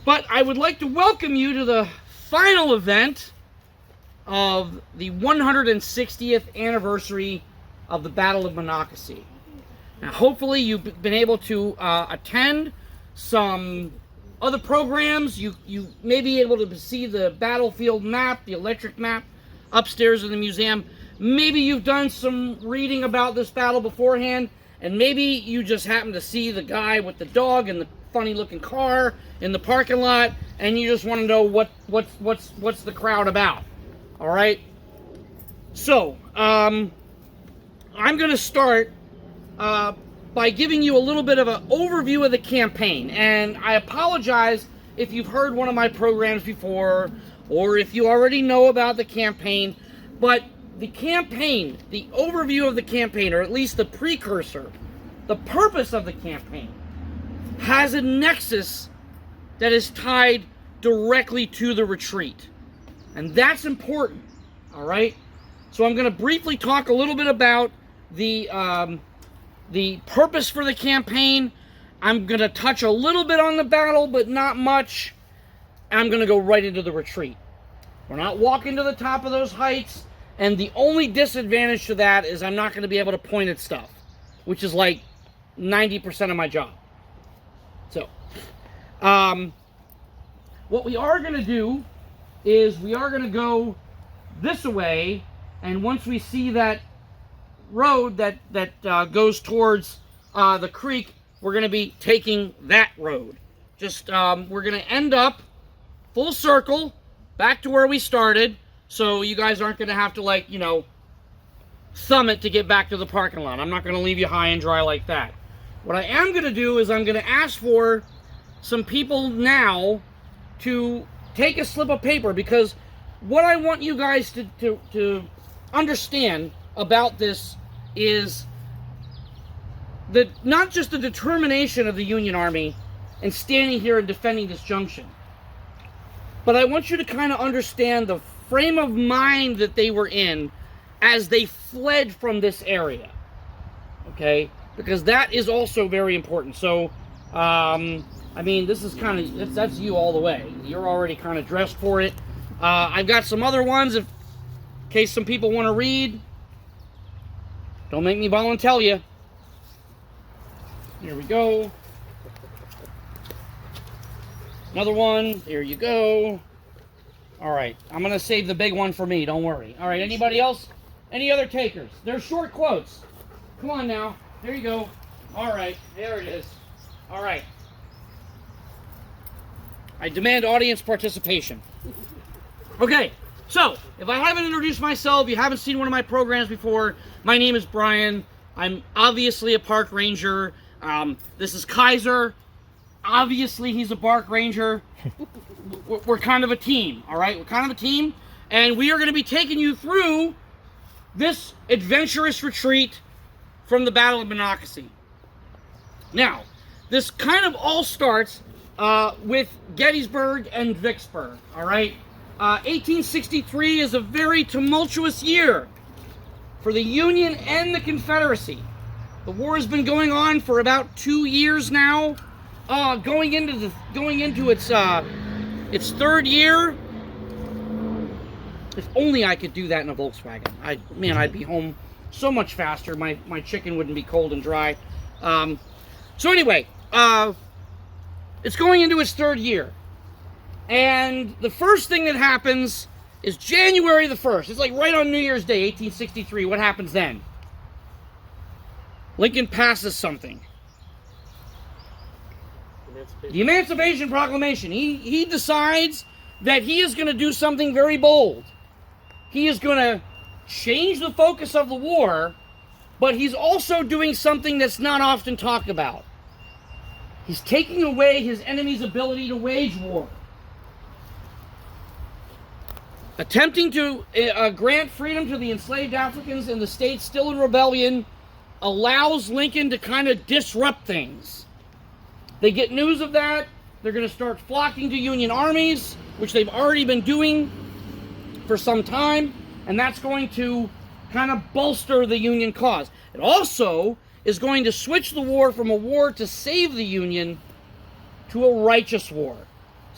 But I would like to welcome you to the final event of the 160th anniversary of the Battle of Monocacy. Now, hopefully you've been able to attend some other programs. You may be able to see the battlefield map, the electric map, upstairs in the museum. Maybe you've done some reading about this battle beforehand, and maybe you just happen to see the guy with the dog and the funny-looking car in the parking lot, and you just want to know what's the crowd about. All right. So I'm going to start by giving you a little bit of an overview of the campaign, and I apologize if you've heard one of my programs before, or if you already know about the campaign, but the campaign, the overview of the campaign, or at least the precursor, the purpose of the campaign, has a nexus that is tied directly to the retreat. And that's important, all right? So I'm going to briefly talk a little bit about the purpose for the campaign. I'm going to touch a little bit on the battle, but not much. And I'm going to go right into the retreat. We're not walking to the top of those heights. And the only disadvantage to that is I'm not going to be able to point at stuff, which is like 90% of my job. So, what we are going to do is we are going to go this way, and once we see that road that goes towards the creek, we're going to be taking that road. Just, we're going to end up full circle back to where we started, so you guys aren't going to have to, like, you know, thumb it to get back to the parking lot. I'm not going to leave you high and dry like that. What I am going to do is I'm going to ask for some people now to take a slip of paper, because what I want you guys to understand about this is that not just the determination of the Union Army in standing here and defending this junction, but I want you to kind of understand the frame of mind that they were in as they fled from this area, okay? Because that is also very important. So, I mean, this is kind of, that's you all the way. You're already kind of dressed for it. I've got some other ones in case some people want to read. Don't make me volunteer you. Here we go. Another one. There you go. All right. I'm going to save the big one for me. Don't worry. All right. Anybody else? Any other takers? They're short quotes. Come on now. There you go. All right. There it is. All right. I demand audience participation. Okay. So, if I haven't introduced myself, you haven't seen one of my programs before, my name is Brian. I'm obviously a park ranger. This is Kaiser. Obviously, he's a park ranger. We're kind of a team, all right? We're kind of a team, and we are going to be taking you through this adventurous retreat from the Battle of Monocacy. Now, this kind of all starts with Gettysburg and Vicksburg, all right? 1863 is a very tumultuous year for the Union and the Confederacy. The war has been going on for about 2 years now, going into its third year. If only I could do that in a Volkswagen. I'd be home so much faster. My chicken wouldn't be cold and dry. So anyway, it's going into its third year. And the first thing that happens is January the 1st. It's like right on New Year's Day, 1863. What happens then? Lincoln passes something. The Emancipation Proclamation. He decides that he is going to do something very bold. He is going to change the focus of the war, but he's also doing something that's not often talked about. He's taking away his enemy's ability to wage war. Attempting to grant freedom to the enslaved Africans in the states still in rebellion allows Lincoln to kind of disrupt things. They get news of that. They're going to start flocking to Union armies, which they've already been doing for some time, and that's going to kind of bolster the Union cause. It also is going to switch the war from a war to save the Union to a righteous war.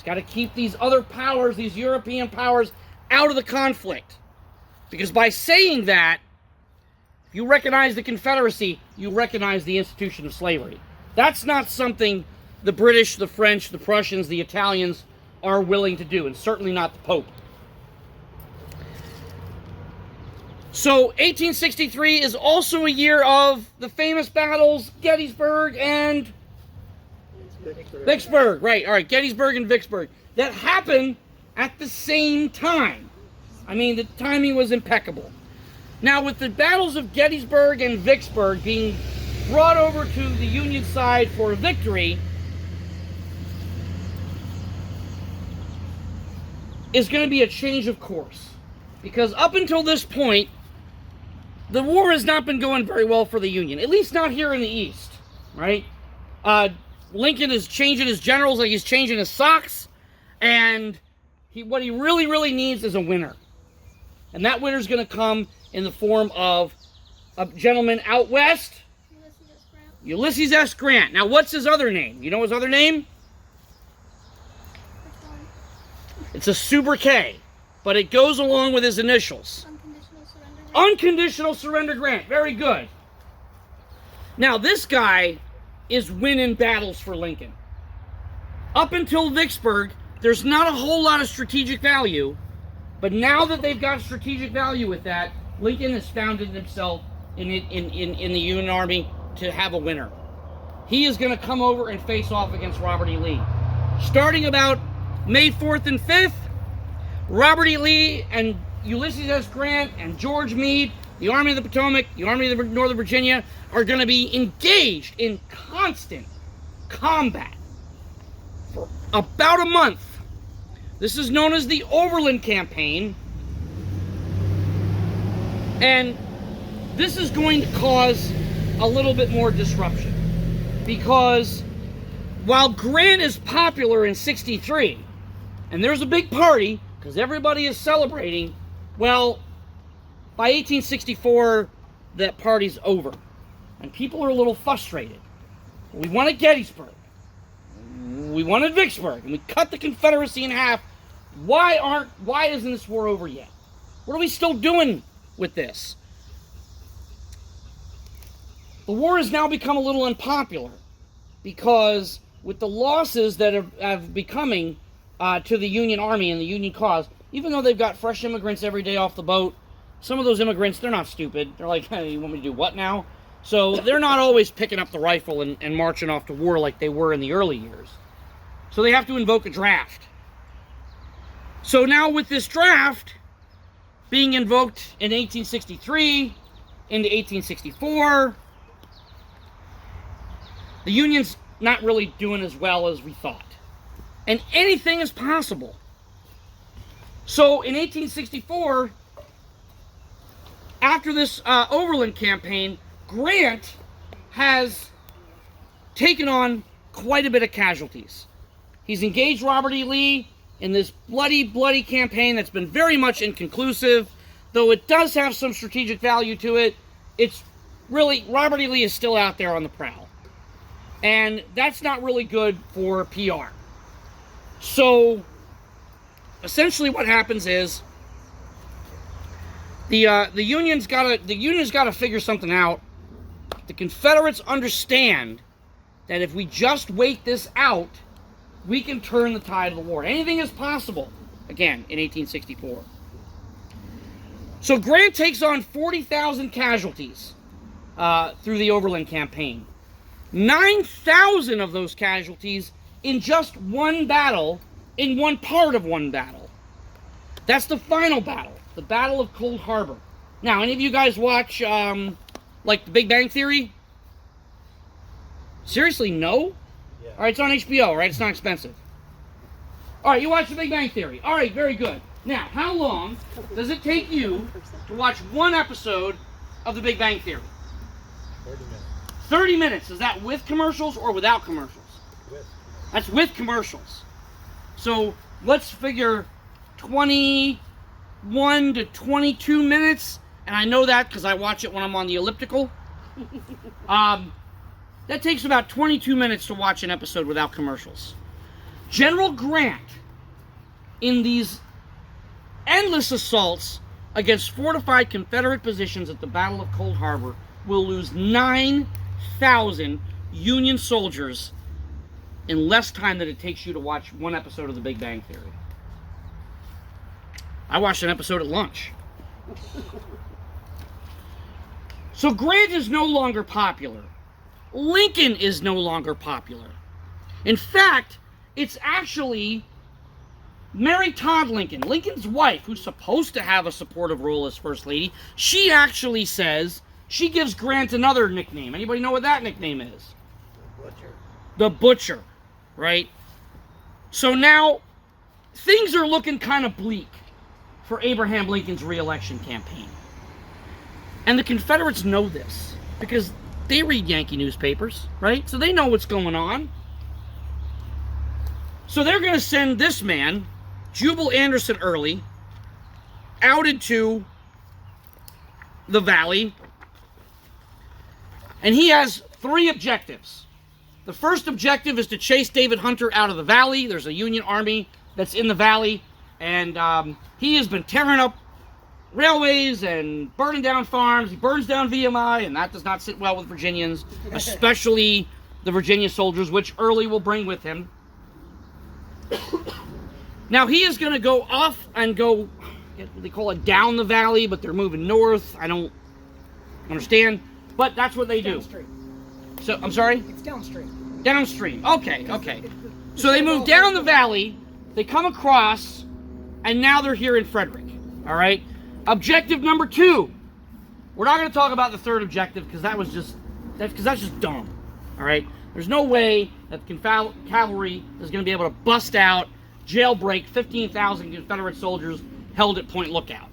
It's got to keep these other powers, these European powers, out of the conflict. Because by saying that, if you recognize the Confederacy, you recognize the institution of slavery. That's not something the British, the French, the Prussians, the Italians are willing to do, and certainly not the Pope. So 1863 is also a year of the famous battles, Gettysburg and Vicksburg. Right, all right, Gettysburg and Vicksburg. That happened at the same time. I mean, the timing was impeccable. Now, with the battles of Gettysburg and Vicksburg being brought over to the Union side for a victory, is going to be a change of course. Because up until this point, the war has not been going very well for the Union, at least not here in the East, right? Lincoln is changing his generals like he's changing his socks, and what he really, really needs is a winner. And that winner's going to come in the form of a gentleman out west, Ulysses S. Grant. Now, what's his other name? You know his other name? It's a sobriquet, but it goes along with his initials. Unconditional Surrender Grant. Very good. Now, this guy is winning battles for Lincoln. Up until Vicksburg, there's not a whole lot of strategic value, but now that they've got strategic value with that, Lincoln has founded himself in the Union Army to have a winner. He is going to come over and face off against Robert E. Lee. Starting about May 4th and 5th, Robert E. Lee and Ulysses S. Grant and George Meade, the Army of the Potomac, the Army of Northern Virginia, are going to be engaged in constant combat for about a month. This is known as the Overland Campaign, and this is going to cause a little bit more disruption, because while Grant is popular in 63, and there's a big party because everybody is celebrating, well, by 1864, that party's over, and people are a little frustrated. We wanted Gettysburg, we wanted Vicksburg, and we cut the Confederacy in half. Why isn't this war over yet? What are we still doing with this? The war has now become a little unpopular, because with the losses that have becoming to the Union Army and the Union cause, even though they've got fresh immigrants every day off the boat, some of those immigrants, they're not stupid. They're like, hey, you want me to do what now? So they're not always picking up the rifle and marching off to war like they were in the early years. So they have to invoke a draft. So now with this draft being invoked in 1863 into 1864, the Union's not really doing as well as we thought. And anything is possible. So in 1864, after this Overland Campaign, Grant has taken on quite a bit of casualties. He's engaged Robert E. Lee in this bloody, bloody campaign that's been very much inconclusive, though it does have some strategic value to it. It's really, Robert E. Lee is still out there on the prowl. And that's not really good for PR. So, essentially what happens is, the Union's got to figure something out. The Confederates understand that if we just wait this out, we can turn the tide of the war. Anything is possible, again, in 1864. So Grant takes on 40,000 casualties through the Overland Campaign. 9,000 of those casualties in just one battle, in one part of one battle. That's the final battle, the Battle of Cold Harbor. Now, any of you guys watch, like, The Big Bang Theory? Seriously, no? Yeah. All right, it's on HBO, right? It's not expensive. All right, you watch The Big Bang Theory. All right, very good. Now, how long does it take you to watch one episode of The Big Bang Theory? 30 minutes. 30 minutes. Is that with commercials or without commercials? With. That's with commercials. So let's figure 21 to 22 minutes. And I know that because I watch it when I'm on the elliptical. That takes about 22 minutes to watch an episode without commercials. General Grant, in these endless assaults against fortified Confederate positions at the Battle of Cold Harbor, will lose 9,000 Union soldiers in less time than it takes you to watch one episode of The Big Bang Theory. I watched an episode at lunch. So Grant is no longer popular. Lincoln is no longer popular. In fact, it's actually Mary Todd Lincoln, Lincoln's wife, who's supposed to have a supportive role as First Lady. She actually says, she gives Grant another nickname. Anybody know what that nickname is? The Butcher. The Butcher, right? So now, things are looking kind of bleak for Abraham Lincoln's re-election campaign. And the Confederates know this, because they read Yankee newspapers, right? So they know what's going on. So they're going to send this man, Jubal Early, out into the valley. And he has 3 objectives. The first objective is to chase David Hunter out of the valley. There's a Union army that's in the valley. And he has been tearing up railways and burning down farms. He burns down VMI, and that does not sit well with Virginians, especially the Virginia soldiers, which Early will bring with him. Now he is going to go off and go, they call it down the valley, but they're moving north. I don't understand, but that's what they do. Downstream. So, I'm sorry? It's downstream. Downstream. Okay. So they move down the valley, they come across, and now they're here in Frederick. All right? Objective number 2. We're not going to talk about the third objective because that's just dumb. All right? There's no way that the cavalry is going to be able to bust out, jailbreak 15,000 Confederate soldiers held at Point Lookout.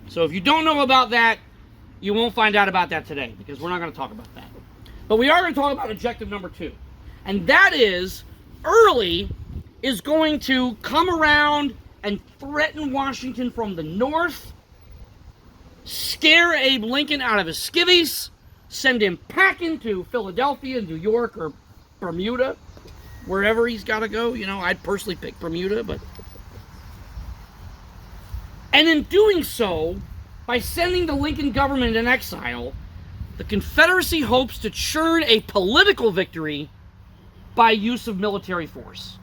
So if you don't know about that, you won't find out about that today because we're not going to talk about that. But we are going to talk about objective number 2. And that is, Early is going to come around and threaten Washington from the north, scare Abe Lincoln out of his skivvies, send him packing to Philadelphia, New York, or Bermuda, wherever he's got to go. You know, I'd personally pick Bermuda, but... And in doing so, by sending the Lincoln government in exile, the Confederacy hopes to churn a political victory by use of military force.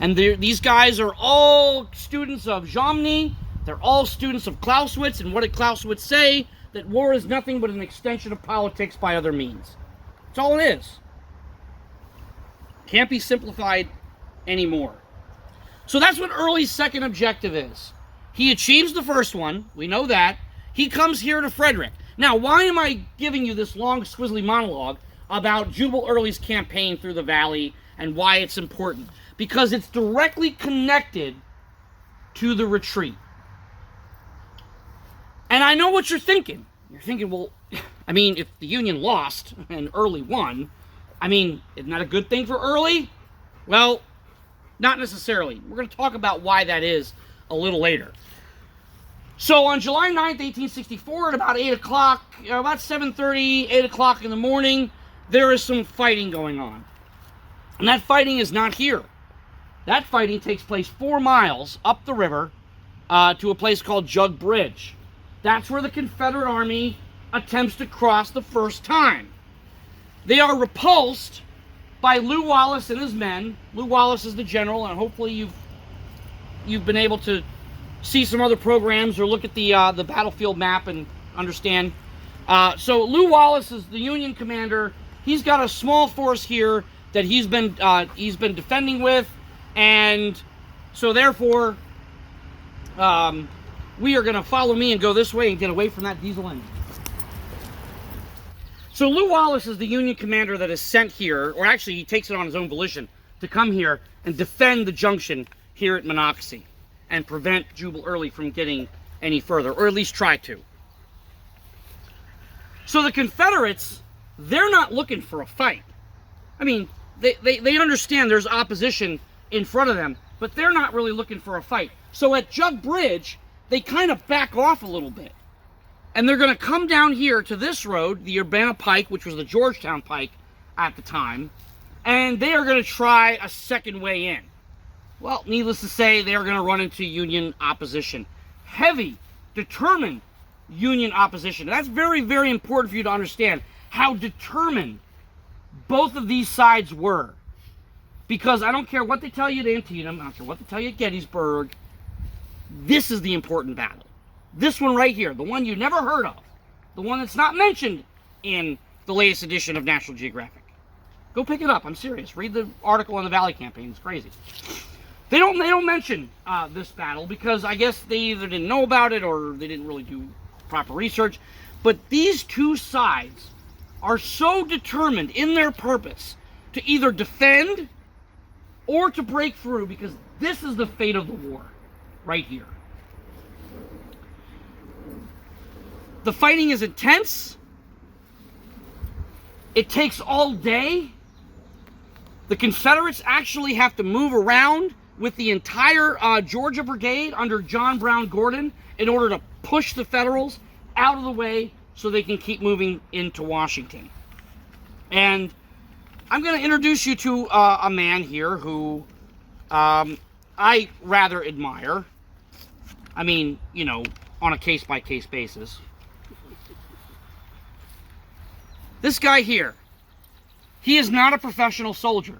And these guys are all students of Jomini. They're all students of Clausewitz. And what did Clausewitz say? That war is nothing but an extension of politics by other means. That's all it is. Can't be simplified anymore. So that's what Early's second objective is. He achieves the first one. We know that. He comes here to Frederick. Now, why am I giving you this long, squizzly monologue about Jubal Early's campaign through the valley and why it's important? Because it's directly connected to the retreat. And I know what you're thinking. You're thinking, well, I mean, if the Union lost and Early won, I mean, isn't that a good thing for Early? Well, not necessarily. We're going to talk about why that is a little later. So on July 9th, 1864, at about 8 o'clock, about 7:30, 8 o'clock in the morning, there is some fighting going on. And that fighting is not here. That fighting takes place 4 miles up the river to a place called Jug Bridge. That's where the Confederate Army attempts to cross the first time. They are repulsed by Lew Wallace and his men. Lew Wallace is the general, and hopefully you've been able to see some other programs or look at the battlefield map and understand. So Lew Wallace is the Union commander. He's got a small force here that he's been defending with, and so therefore we are going to follow me and go this way and get away from that diesel engine. So Lew Wallace is the Union commander that is sent here, or actually he takes it on his own volition, to come here and defend the junction here at Monocacy and prevent Jubal Early from getting any further, or at least try to. So the Confederates, they're not looking for a fight. I mean, they understand there's opposition in front of them, but they're not really looking for a fight. So at Jug Bridge, they kind of back off a little bit. And they're going to come down here to this road, the Urbana Pike, which was the Georgetown Pike at the time, and they are going to try a second way in. Well, needless to say, they are going to run into Union opposition. Heavy, determined Union opposition. That's very, very important for you to understand how determined both of these sides were. Because I don't care what they tell you at Antietam, I don't care what they tell you at Gettysburg, this is the important battle. This one right here, the one you never heard of, the one that's not mentioned in the latest edition of National Geographic. Go pick it up, I'm serious. Read the article on the Valley Campaign, it's crazy. They don't mention this battle because I guess they either didn't know about it or they didn't really do proper research. But these two sides are so determined in their purpose to either defend or to break through, because this is the fate of the war right here. The fighting is intense. It takes all day. The Confederates actually have to move around with the entire Georgia Brigade under John Brown Gordon in order to push the Federals out of the way so they can keep moving into Washington. And I'm going to introduce you to a man here who I rather admire. I mean, you know, on a case-by-case basis. This guy here, he is not a professional soldier.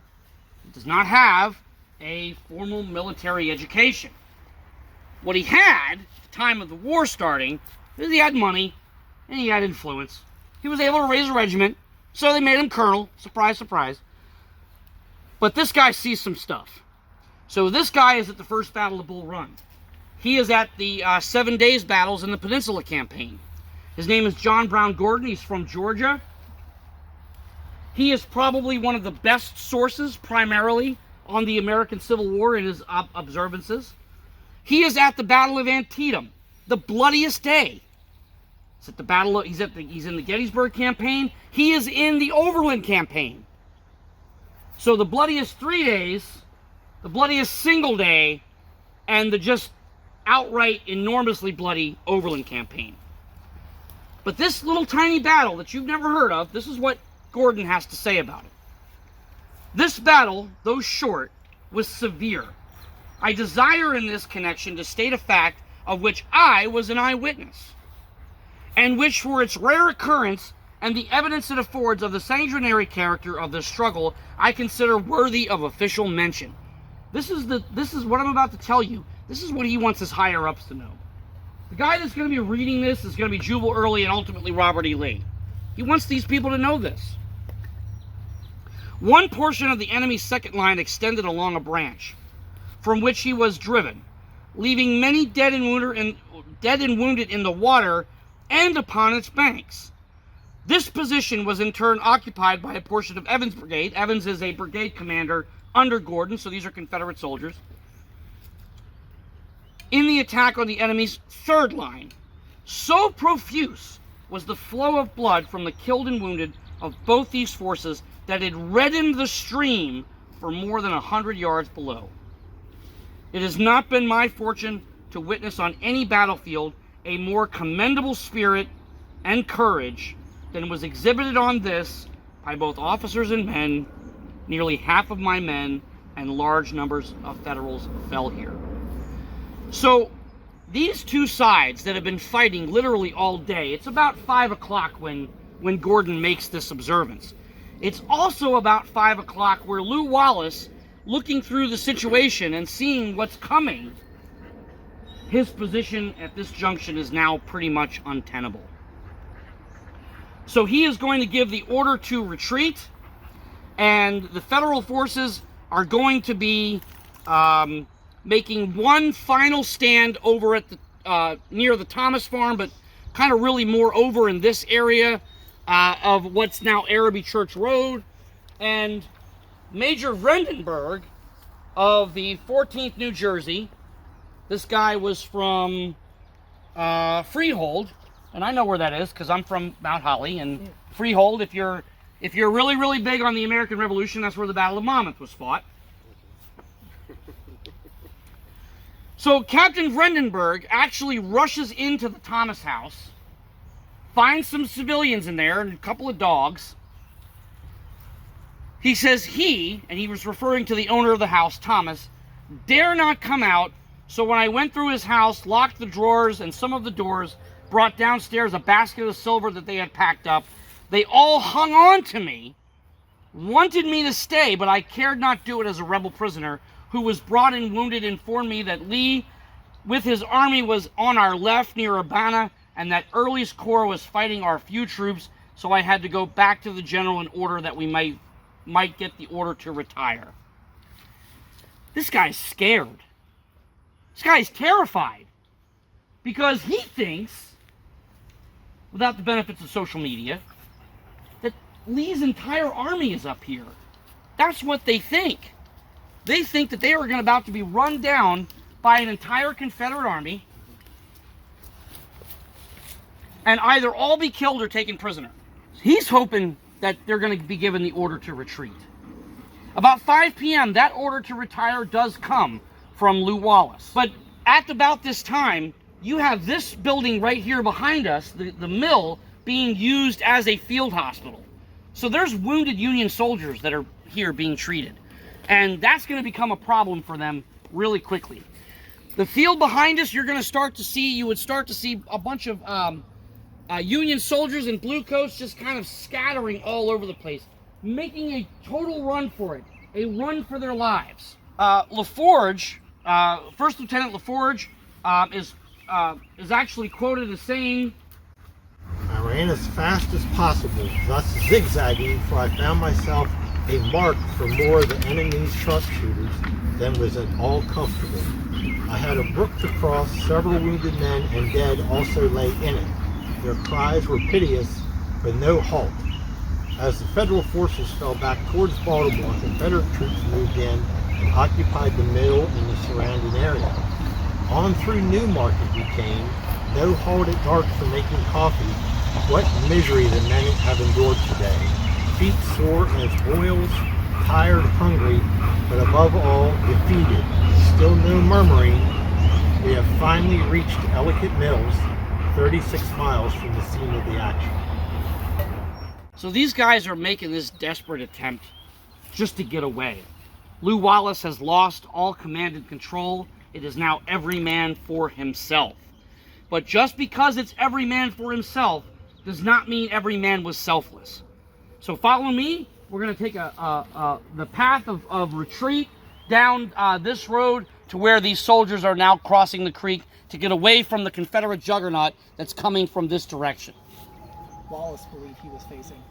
He does not have a formal military education. What he had at the time of the war starting is he had money and he had influence. He was able to raise a regiment, so they made him colonel. Surprise, surprise. But this guy sees some stuff. So this guy is at the First Battle of Bull Run. He is at the 7 Days battles in the Peninsula Campaign. His name is John Brown Gordon. He's from Georgia. He is probably one of the best sources, primarily, on the American Civil War in his observances. He is at the Battle of Antietam, the bloodiest day. He's at the battle. He's in the Gettysburg campaign. He is in the Overland campaign. So the bloodiest 3 days, the bloodiest single day, and the just outright enormously bloody Overland campaign. But this little tiny battle that you've never heard of, this is what Gordon has to say about it. This battle, though short, was severe. I desire in this connection to state a fact of which I was an eyewitness, and which for its rare occurrence and the evidence it affords of the sanguinary character of the struggle, I consider worthy of official mention. This is what I'm about to tell you. This is what he wants his higher-ups to know. The guy that's going to be reading this is going to be Jubal Early and ultimately Robert E. Lee. He wants these people to know this. One portion of the enemy's second line extended along a branch, from which he was driven, leaving many dead and wounded in the water and upon its banks. This position was in turn occupied by a portion of Evans' brigade. Evans is a brigade commander under Gordon, so these are Confederate soldiers, in the attack on the enemy's third line. So profuse was the flow of blood from the killed and wounded of both these forces that it reddened the stream for more than 100 yards below. It has not been my fortune to witness on any battlefield a more commendable spirit and courage than was exhibited on this by both officers and men. Nearly half of my men and large numbers of Federals fell here. So these two sides that have been fighting literally all day, it's about 5 o'clock when Gordon makes this observance. It's also about 5 o'clock where Lew Wallace, looking through the situation and seeing what's coming, his position at this junction is now pretty much untenable. So he is going to give the order to retreat, and the Federal forces are going to be making one final stand over at the near the Thomas Farm, but kind of really more over in this area of what's now Araby Church Road. And Major Vredenburg of the 14th New Jersey, this guy was from Freehold, and I know where that is because I'm from Mount Holly. And Freehold, if you're really, really big on the American Revolution, that's where the Battle of Monmouth was fought. So Captain Vredenburg actually rushes into the Thomas house, finds some civilians in there and a couple of dogs. He says and he was referring to the owner of the house, Thomas, dare not come out. So when I went through his house, locked the drawers and some of the doors, brought downstairs a basket of silver that they had packed up, they all hung on to me, wanted me to stay, but I cared not do it as a rebel prisoner who was brought in wounded, informed me that Lee with his army was on our left near Urbana and that Early's corps was fighting our few troops, so I had to go back to the general in order that we might get the order to retire. This guy's scared. This guy's terrified because he thinks, without the benefits of social media, that Lee's entire army is up here. That's what they think. They think that they are about to be run down by an entire Confederate army and either all be killed or taken prisoner. He's hoping that they're going to be given the order to retreat. About 5 p.m., that order to retire does come from Lew Wallace. But at about this time, you have this building right here behind us, the mill, being used as a field hospital. So there's wounded Union soldiers that are here being treated. And that's going to become a problem for them really quickly. The field behind us, you would start to see a bunch of Union soldiers in blue coats just kind of scattering all over the place, making a total run for it, a run for their lives. LaForge, First Lieutenant LaForge, is actually quoted as saying, "I ran as fast as possible, thus zigzagging, for I found myself a mark for more of the enemy's sharpshooters than was at all comfortable. I had a brook to cross, several wounded men and dead also lay in it. Their cries were piteous, but no halt. As the Federal forces fell back towards Baltimore, Confederate troops moved in and occupied the mill and the surrounding area. On through Newmarket we came, no halt at dark for making coffee. What misery the men have endured today. Feet sore as boils, tired, hungry, but above all, defeated. Still no murmuring. We have finally reached Ellicott Mills, 36 miles from the scene of the action." So these guys are making this desperate attempt just to get away. Lew Wallace has lost all command and control. It is now every man for himself. But just because it's every man for himself does not mean every man was selfless. So follow me. We're going to take the path of retreat down this road to where these soldiers are now crossing the creek to get away from the Confederate juggernaut that's coming from this direction. Wallace believed he was facing.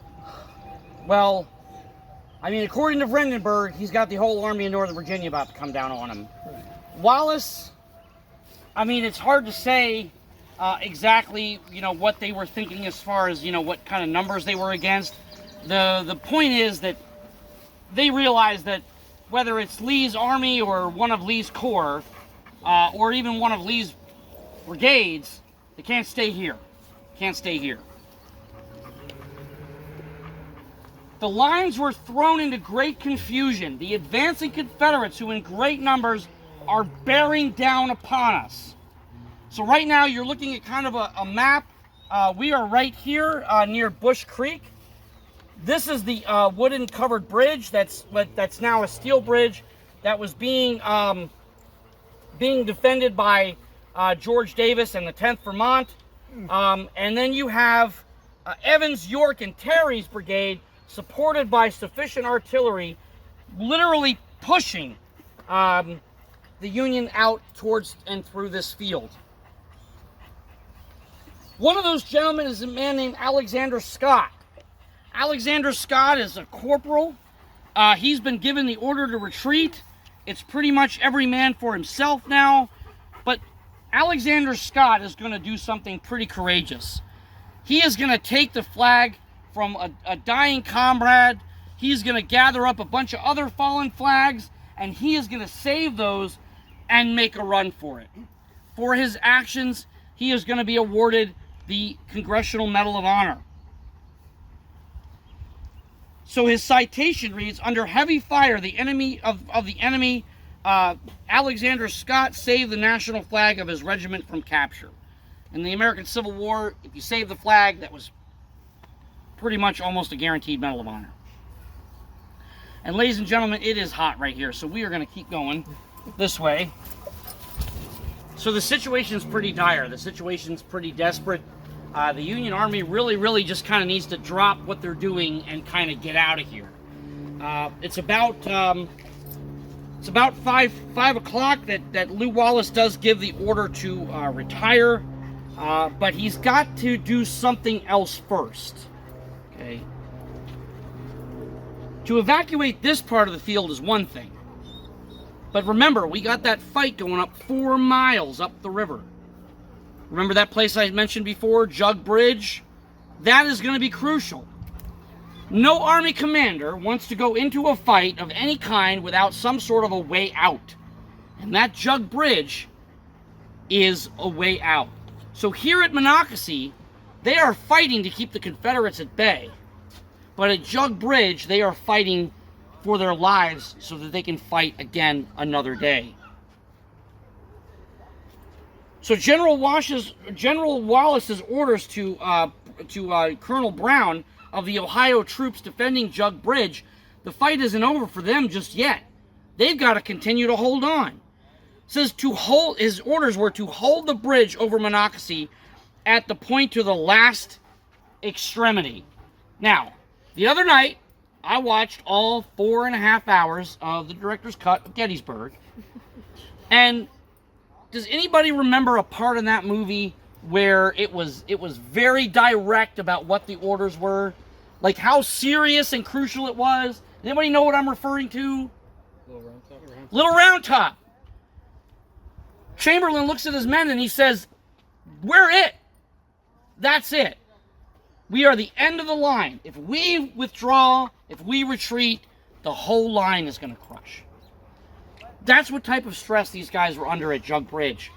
Well, I mean, according to Brandenburg, he's got the whole army in Northern Virginia about to come down on him. Right. Wallace, I mean, it's hard to say exactly, what they were thinking as far as, what kind of numbers they were against. The point is that they realize that whether it's Lee's army or one of Lee's corps, or even one of Lee's brigades, they can't stay here. Can't stay here. The lines were thrown into great confusion. The advancing Confederates, who in great numbers are bearing down upon us. So right now you're looking at kind of a map. We are right here near Bush Creek. This is the wooden covered bridge that's now a steel bridge that was being defended by George Davis and the 10th Vermont. And then you have Evans, York, and Terry's brigade, supported by sufficient artillery, literally pushing the Union out towards and through this field. One of those gentlemen is a man named Alexander Scott. Alexander Scott is a corporal. He's been given the order to retreat. It's pretty much every man for himself now. But Alexander Scott is going to do something pretty courageous. He is going to take the flag from a dying comrade. He's going to gather up a bunch of other fallen flags, and he is going to save those and make a run for it. For his actions, he is going to be awarded the Congressional Medal of Honor. So his citation reads, "Under heavy fire, the enemy Alexander Scott saved the national flag of his regiment from capture." In the American Civil War, if you saved the flag, that was pretty much almost a guaranteed Medal of Honor. And ladies and gentlemen, it is hot right here, so we are going to keep going. this way. So the situation's pretty dire. The situation's pretty desperate. The Union Army really just kind of needs to drop what they're doing and kind of get out of here. It's about 5 o'clock that Lew Wallace does give the order to retire, but he's got to do something else first. Okay. To evacuate this part of the field is one thing, but remember, we got that fight going up 4 miles up the river. Remember that place I mentioned before, Jug Bridge? That is going to be crucial. No Army commander wants to go into a fight of any kind without some sort of a way out. And that Jug Bridge is a way out. So here at Monocacy, they are fighting to keep the Confederates at bay. But at Jug Bridge, they are fighting for their lives so that they can fight again another day. So General Wallace's orders to Colonel Brown of the Ohio troops defending Jug Bridge, the fight isn't over for them just yet. They've got to continue to hold on. Says his orders were to hold the bridge over Monocacy at the point to the last extremity. Now, the other night, I watched all 4.5 hours of the director's cut of Gettysburg, and does anybody remember a part in that movie where it was very direct about what the orders were? Like how serious and crucial it was? Anybody know what I'm referring to? Little Round Top. Chamberlain looks at his men and he says, "We're it. That's it. We are the end of the line. If we withdraw, if we retreat, the whole line is going to crush." That's what type of stress these guys were under at Jug Bridge.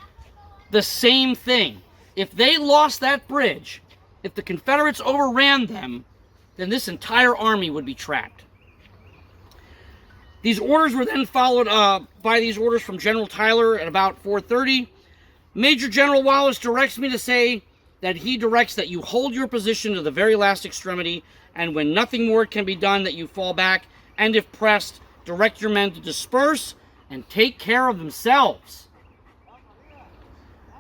The same thing. If they lost that bridge, if the Confederates overran them, then this entire army would be trapped. These orders were then followed by these orders from General Tyler at about 4:30. Major General Wallace directs me to say that he directs that you hold your position to the very last extremity, and when nothing more can be done, that you fall back, and if pressed, direct your men to disperse and take care of themselves.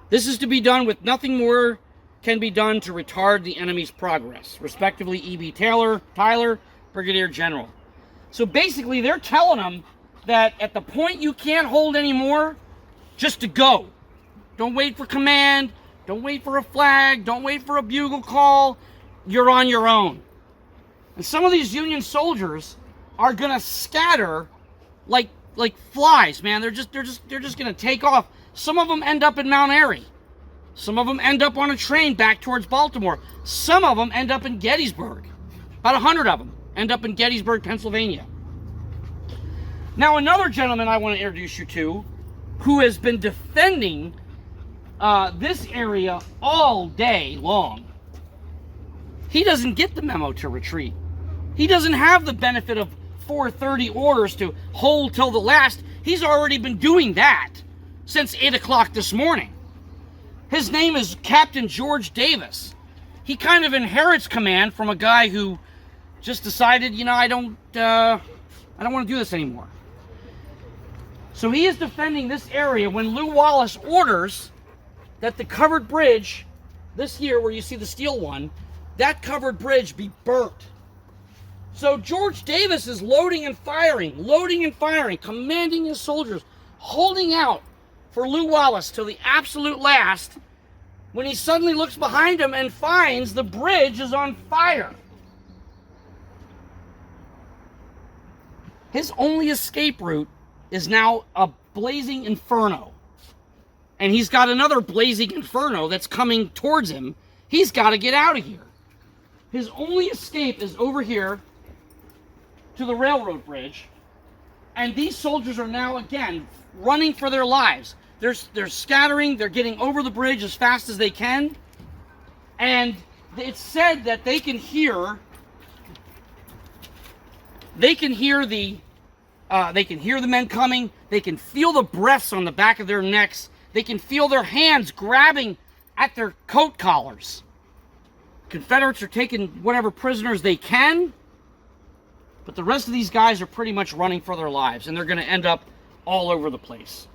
This is to be done with nothing more can be done to retard the enemy's progress. Respectively, E.B. Tyler, Brigadier General. So basically, they're telling them that at the point you can't hold anymore, just to go. Don't wait for command. Don't wait for a flag. Don't wait for a bugle call. You're on your own. And some of these Union soldiers are going to scatter like flies, man. They're just going to take off. Some of them end up in Mount Airy. Some of them end up on a train back towards Baltimore. Some of them end up in Gettysburg. About 100 of them end up in Gettysburg, Pennsylvania. Now, another gentleman I want to introduce you to, who has been defending this area all day long, he doesn't get the memo to retreat. He doesn't have the benefit of 4:30 orders to hold till the last. He's already been doing that since 8 o'clock this morning. His name is Captain George Davis. He kind of inherits command from a guy who just decided, I don't want to do this anymore. So he is defending this area when Lew Wallace orders that the covered bridge, this here where you see the steel one, that covered bridge be burnt. So George Davis is loading and firing, commanding his soldiers, holding out for Lew Wallace till the absolute last, when he suddenly looks behind him and finds the bridge is on fire. His only escape route is now a blazing inferno. And he's got another blazing inferno that's coming towards him. He's got to get out of here. His only escape is over here to the railroad bridge. And these soldiers are now, again, running for their lives. They're scattering. They're getting over the bridge as fast as they can. And it's said that they can hear the men coming. They can feel the breaths on the back of their necks. They can feel their hands grabbing at their coat collars. Confederates are taking whatever prisoners they can, but the rest of these guys are pretty much running for their lives, and they're going to end up all over the place.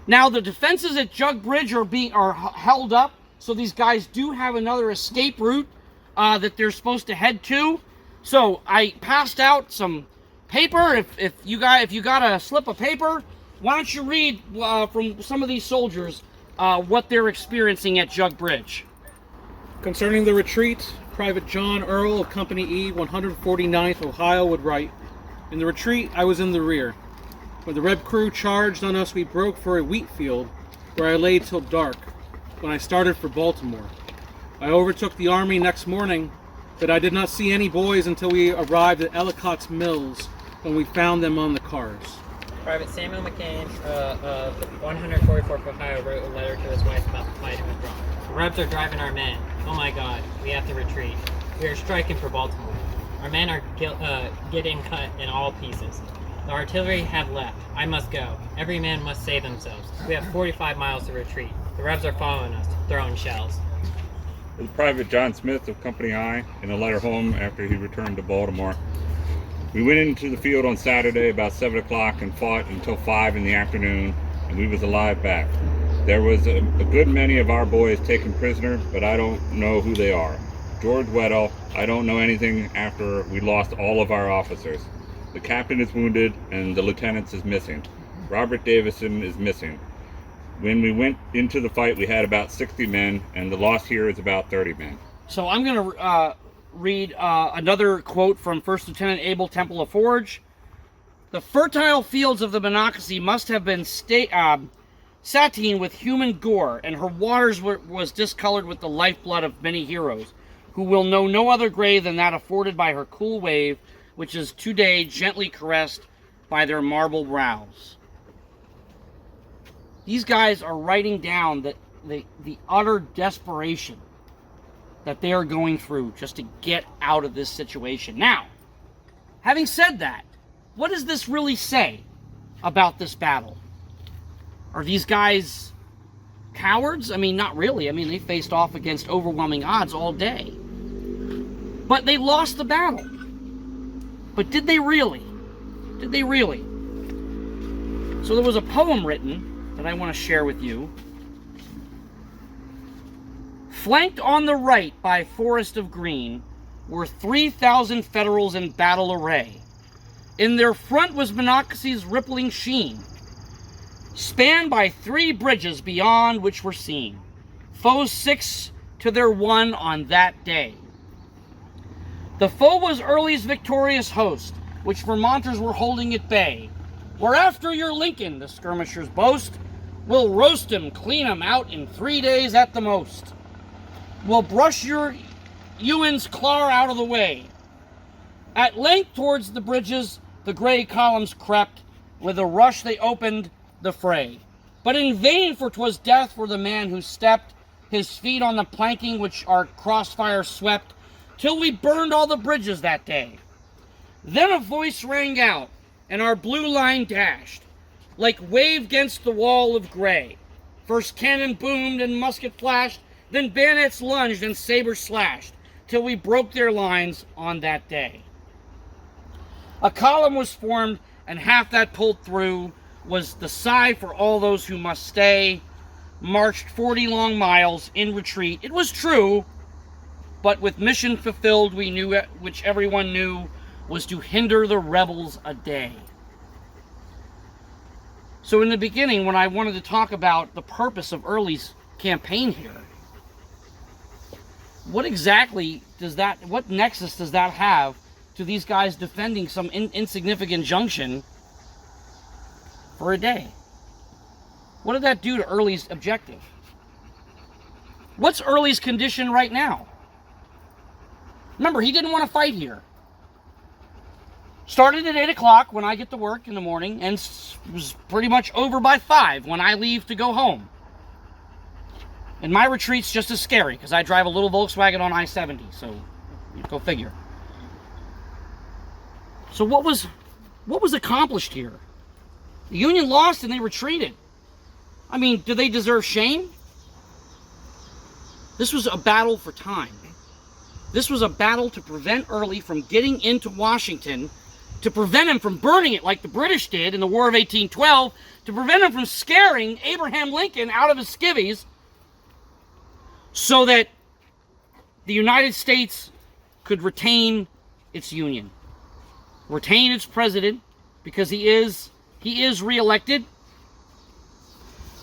Now the defenses at Jug Bridge are held up, so these guys do have another escape route that they're supposed to head to. So I passed out some paper. If you got a slip of paper, why don't you read from some of these soldiers what they're experiencing at Jug Bridge. Concerning the retreat, Private John Earl of Company E, 149th Ohio would write, "In the retreat, I was in the rear. When the Reb crew charged on us, we broke for a wheat field, where I lay till dark, when I started for Baltimore. I overtook the army next morning, but I did not see any boys until we arrived at Ellicott's Mills, when we found them on the cars." Private Samuel McCain of 144th Ohio wrote a letter to his wife about the fight in withdrawal. "The Rebs are driving our men. Oh my God, we have to retreat. We are striking for Baltimore. Our men are getting cut in all pieces. The artillery have left. I must go. Every man must save themselves. We have 45 miles to retreat. The Rebs are following us, throwing shells." It was Private John Smith of Company I in a letter home after he returned to Baltimore. "We went into the field on Saturday about 7 o'clock and fought until 5 in the afternoon, and we was alive back. There was a good many of our boys taken prisoner, but I don't know who they are. George Weddell, I don't know anything after we lost all of our officers. The captain is wounded and the lieutenant is missing. Robert Davison is missing. When we went into the fight, we had about 60 men, and the loss here is about 30 men." So I'm going to read another quote from First Lieutenant Abel Temple of Forge. "The fertile fields of the Monocacy must have been sateen with human gore, and her waters was discolored with the lifeblood of many heroes, who will know no other grave than that afforded by her cool wave, which is today gently caressed by their marble brows." These guys are writing down the utter desperation that they are going through just to get out of this situation. Now, having said that, what does this really say about this battle? Are these guys cowards? I mean, not really. I mean, they faced off against overwhelming odds all day. But they lost the battle. But did they really? Did they really? So there was a poem written that I want to share with you. "Flanked on the right by forest of green were 3,000 Federals in battle array. In their front was Monocacy's rippling sheen, spanned by 3 bridges beyond which were seen foes 6 to their 1 on that day. The foe was Early's victorious host, which Vermonters were holding at bay. We're after your Lincoln, the skirmishers boast. We'll roast him, clean him out in 3 days at the most. We'll brush your Ewan's claw out of the way." At length towards the bridges the gray columns crept. With a rush they opened the fray. But in vain, for 'twas death for the man who stepped his feet on the planking which our crossfire swept, till we burned all the bridges that day. Then a voice rang out, and our blue line dashed, like wave 'gainst the wall of gray. First cannon boomed and musket flashed, then bayonets lunged and sabers slashed, till we broke their lines on that day. A column was formed, and half that pulled through was the sigh for all those who must stay. Marched 40 long miles in retreat. It was true, but with mission fulfilled we knew, which everyone knew, was to hinder the rebels a day. So in the beginning, when I wanted to talk about the purpose of Early's campaign here, what exactly does that, what nexus does that have to these guys defending some insignificant junction for a day? What did that do to Early's objective? What's Early's condition right now? Remember, he didn't want to fight here. Started at 8 o'clock when I get to work in the morning, and was pretty much over by 5 when I leave to go home. And my retreat's just as scary, because I drive a little Volkswagen on I-70, so go figure. So what was accomplished here? The Union lost and they retreated. I mean, do they deserve shame? This was a battle for time. This was a battle to prevent Early from getting into Washington to prevent him from burning it like the British did in the War of 1812, to prevent him from scaring Abraham Lincoln out of his skivvies, so that the United States could retain its union, retain its president, because he is reelected.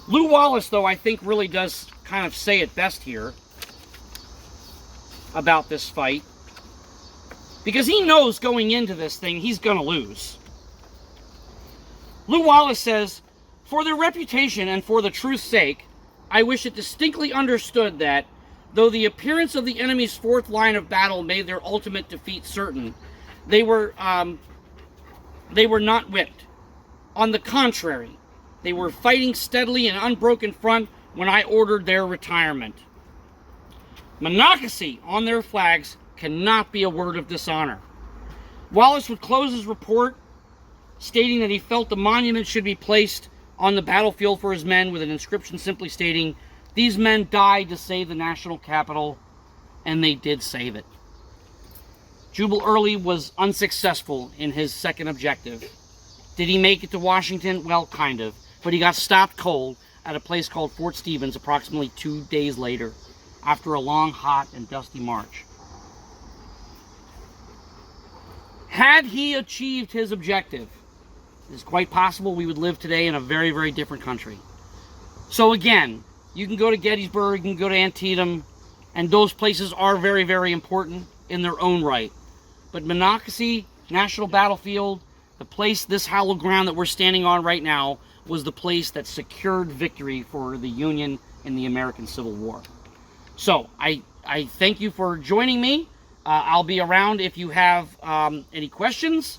Lew Wallace, though, I think really does kind of say it best here about this fight, because he knows going into this thing he's going to lose. Lew Wallace says, "For their reputation and for the truth's sake, I wish it distinctly understood that, though the appearance of the enemy's fourth line of battle made their ultimate defeat certain, they were not whipped. On the contrary, they were fighting steadily in unbroken front when I ordered their retirement. Monocacy on their flags cannot be a word of dishonor." Wallace would close his report stating that he felt the monument should be placed on the battlefield for his men with an inscription simply stating, "These men died to save the national capital," and they did save it. Jubal Early was unsuccessful in his second objective. Did he make it to Washington? Well, kind of. But he got stopped cold at a place called Fort Stevens approximately 2 days later, after a long, hot, and dusty march. Had he achieved his objective, it is quite possible we would live today in a very, very different country. So again, you can go to Gettysburg, you can go to Antietam, and those places are very, very important in their own right. But Monocacy National Battlefield, the place, this hallowed ground that we're standing on right now, was the place that secured victory for the Union in the American Civil War. So I thank you for joining me. I'll be around if you have any questions.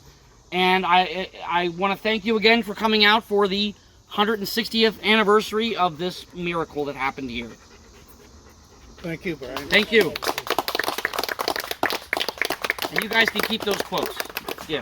And I want to thank you again for coming out for the 160th anniversary of this miracle that happened here. Thank you, Brian. Thank you. And you guys can keep those quotes. Yeah.